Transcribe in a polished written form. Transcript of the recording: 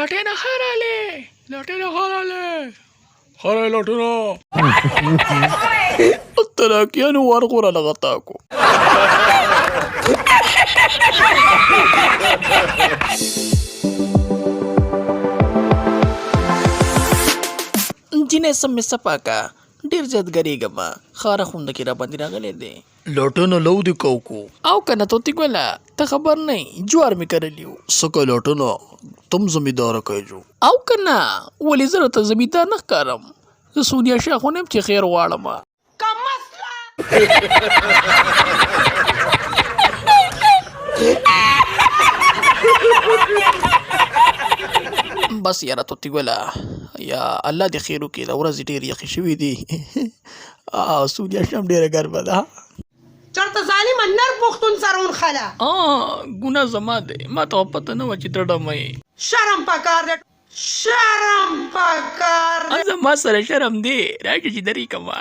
لټېنه ښه راغلې خره لټونه تراکیانو ورغوره لغتاکو جینې سم مې صفا کا ډېر زیات ګریږم خاره خونده کې را باندې راغلی دی لټونه لو دې کوکو او کنه توتی ګله ته خبر نه جوار مې کرلی و څه کوې لټونه تم زمینداره کوې جو او کنه ولې زه راته زمیندار نه ښکارم زه سونیا شاه خو نه یم چې خیر غواړم بس یاره توتی ګله یا الله دې خیر وکړي دا ورځې ډېرې یخې شوي دي سونیا شاه هم ډېره ګرمه ده چرته ظالمه نر پښتون سره ونښله ګناه زما دی ما ته پته نه وه چې ته ډمه یې شرم پکار دی زما سره شرم دی راشه چې درې کما